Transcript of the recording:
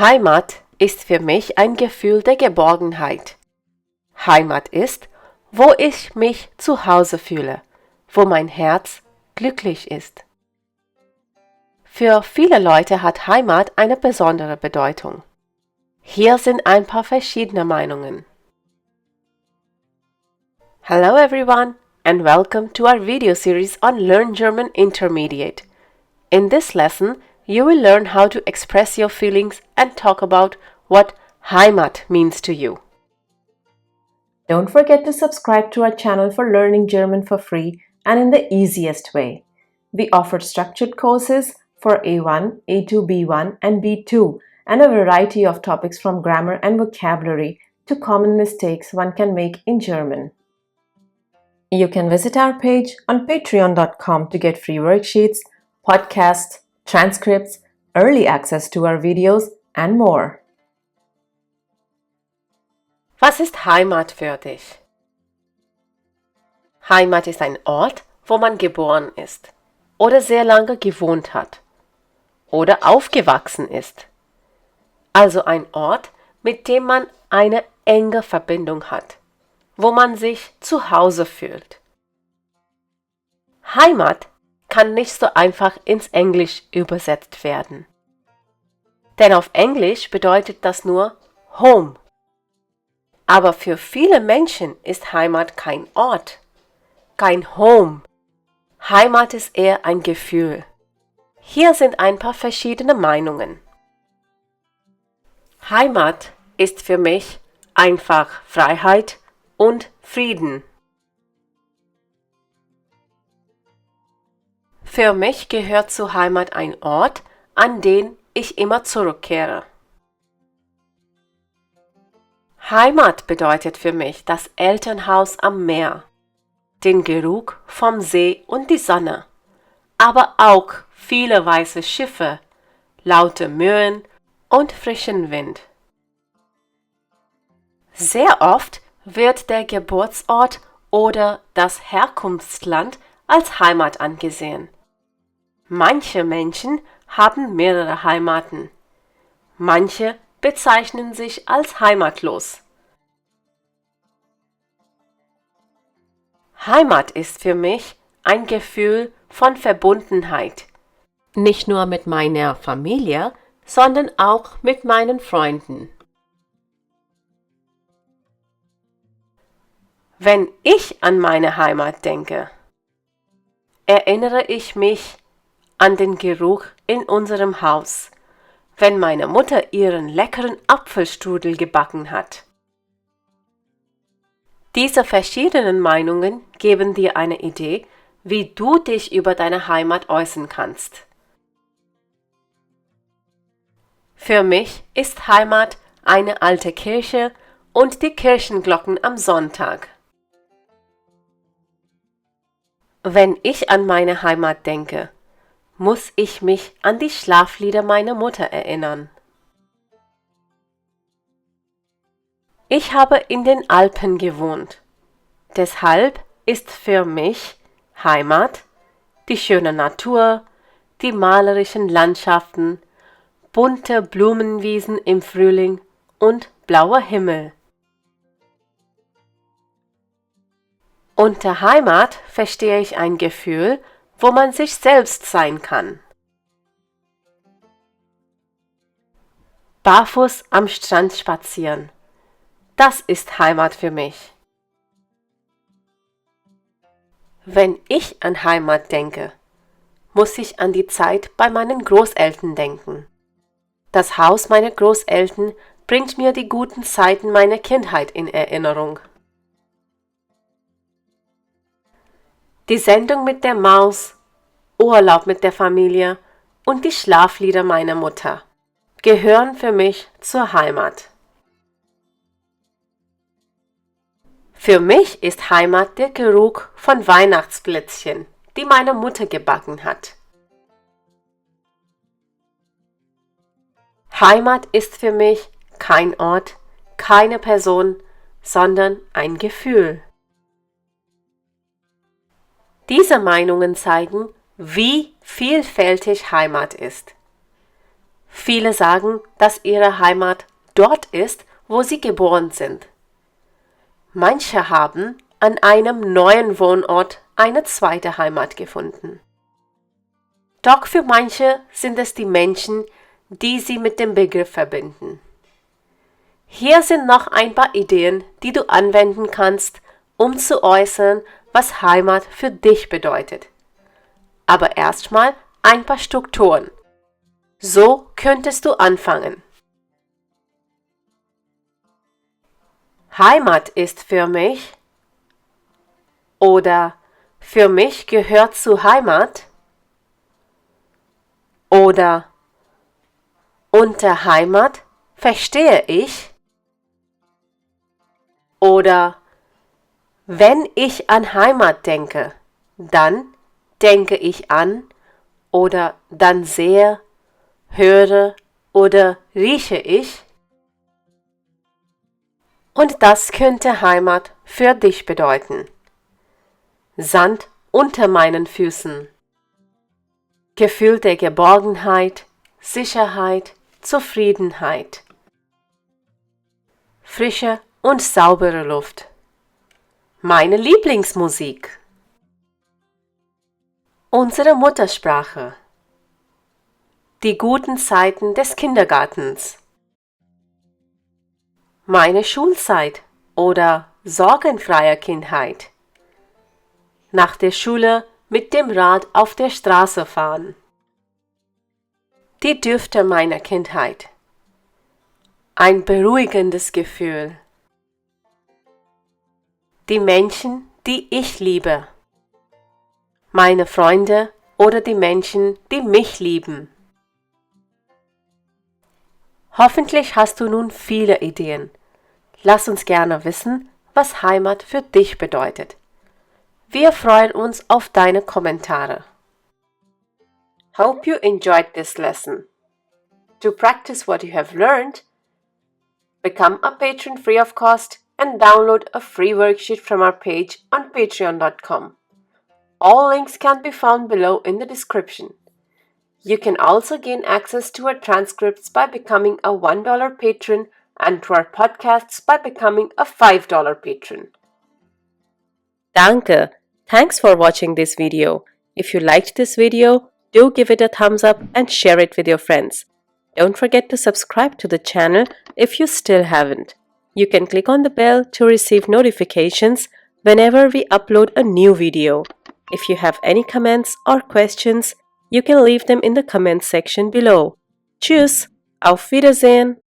Heimat ist für mich ein Gefühl der Geborgenheit. Heimat ist, wo ich mich zu Hause fühle, wo mein Herz glücklich ist. Für viele Leute hat Heimat eine besondere Bedeutung. Hier sind ein paar verschiedene Meinungen. Hello everyone and welcome to our video series on Learn German Intermediate. In this lesson, you will learn how to express your feelings and talk about what Heimat means to you. Don't forget to subscribe to our channel for learning German for free and in the easiest way. We offer structured courses for A1, A2, B1 and B2 and a variety of topics from grammar and vocabulary to common mistakes one can make in German. You can visit our page on patreon.com to get free worksheets, podcasts, transcripts, early access to our videos and more. Was ist Heimat für dich? Heimat ist ein Ort, wo man geboren ist oder sehr lange gewohnt hat oder aufgewachsen ist. Also ein Ort, mit dem man eine enge Verbindung hat, wo man sich zu Hause fühlt. Heimat kann nicht so einfach ins Englisch übersetzt werden. Denn auf Englisch bedeutet das nur Home. Aber für viele Menschen ist Heimat kein Ort, kein Home. Heimat ist eher ein Gefühl. Hier sind ein paar verschiedene Meinungen. Heimat ist für mich einfach Freiheit und Frieden. Für mich gehört zu Heimat ein Ort, an den ich immer zurückkehre. Heimat bedeutet für mich das Elternhaus am Meer, den Geruch vom See und die Sonne, aber auch viele weiße Schiffe, laute Möwen und frischen Wind. Sehr oft wird der Geburtsort oder das Herkunftsland als Heimat angesehen. Manche Menschen haben mehrere Heimaten. Manche bezeichnen sich als heimatlos. Heimat ist für mich ein Gefühl von Verbundenheit. Nicht nur mit meiner Familie, sondern auch mit meinen Freunden. Wenn ich an meine Heimat denke, erinnere ich mich an den Geruch in unserem Haus, wenn meine Mutter ihren leckeren Apfelstrudel gebacken hat. Diese verschiedenen Meinungen geben dir eine Idee, wie du dich über deine Heimat äußern kannst. Für mich ist Heimat eine alte Kirche und die Kirchenglocken am Sonntag. Wenn ich an meine Heimat denke, muss ich mich an die Schlaflieder meiner Mutter erinnern. Ich habe in den Alpen gewohnt. Deshalb ist für mich Heimat die schöne Natur, die malerischen Landschaften, bunte Blumenwiesen im Frühling und blauer Himmel. Unter Heimat verstehe ich ein Gefühl, wo man sich selbst sein kann. Barfuß am Strand spazieren. Das ist Heimat für mich. Wenn ich an Heimat denke, muss ich an die Zeit bei meinen Großeltern denken. Das Haus meiner Großeltern bringt mir die guten Zeiten meiner Kindheit in Erinnerung. Die Sendung mit der Maus, Urlaub mit der Familie und die Schlaflieder meiner Mutter gehören für mich zur Heimat. Für mich ist Heimat der Geruch von Weihnachtsplätzchen, die meine Mutter gebacken hat. Heimat ist für mich kein Ort, keine Person, sondern ein Gefühl. Diese Meinungen zeigen, wie vielfältig Heimat ist. Viele sagen, dass ihre Heimat dort ist, wo sie geboren sind. Manche haben an einem neuen Wohnort eine zweite Heimat gefunden. Doch für manche sind es die Menschen, die sie mit dem Begriff verbinden. Hier sind noch ein paar Ideen, die du anwenden kannst, um zu äußern, was Heimat für dich bedeutet. Aber erstmal ein paar Strukturen. So könntest du anfangen. Heimat ist für mich oder für mich gehört zu Heimat oder unter Heimat verstehe ich oder wenn ich an Heimat denke, dann denke ich an oder dann sehe, höre oder rieche ich. Und das könnte Heimat für dich bedeuten. Sand unter meinen Füßen. Gefühl der Geborgenheit, Sicherheit, Zufriedenheit. Frische und saubere Luft. Meine Lieblingsmusik. Unsere Muttersprache. Die guten Zeiten des Kindergartens. Meine Schulzeit oder sorgenfreie Kindheit. Nach der Schule mit dem Rad auf der Straße fahren. Die Düfte meiner Kindheit. Ein beruhigendes Gefühl. Die Menschen, die ich liebe. Meine Freunde oder die Menschen, die mich lieben. Hoffentlich hast du nun viele Ideen. Lass uns gerne wissen, was Heimat für dich bedeutet. Wir freuen uns auf deine Kommentare. Hope you enjoyed this lesson. To practice what you have learned, become a patron free of cost and download a free worksheet from our page on patreon.com. All links can be found below in the description. You can also gain access to our transcripts by becoming a $1 patron and to our podcasts by becoming a $5 patron. Danke! Thanks for watching this video. If you liked this video, do give it a thumbs up and share it with your friends. Don't forget to subscribe to the channel if you still haven't. You can click on the bell to receive notifications whenever we upload a new video. If you have any comments or questions, you can leave them in the comments section below. Tschüss! Auf Wiedersehen!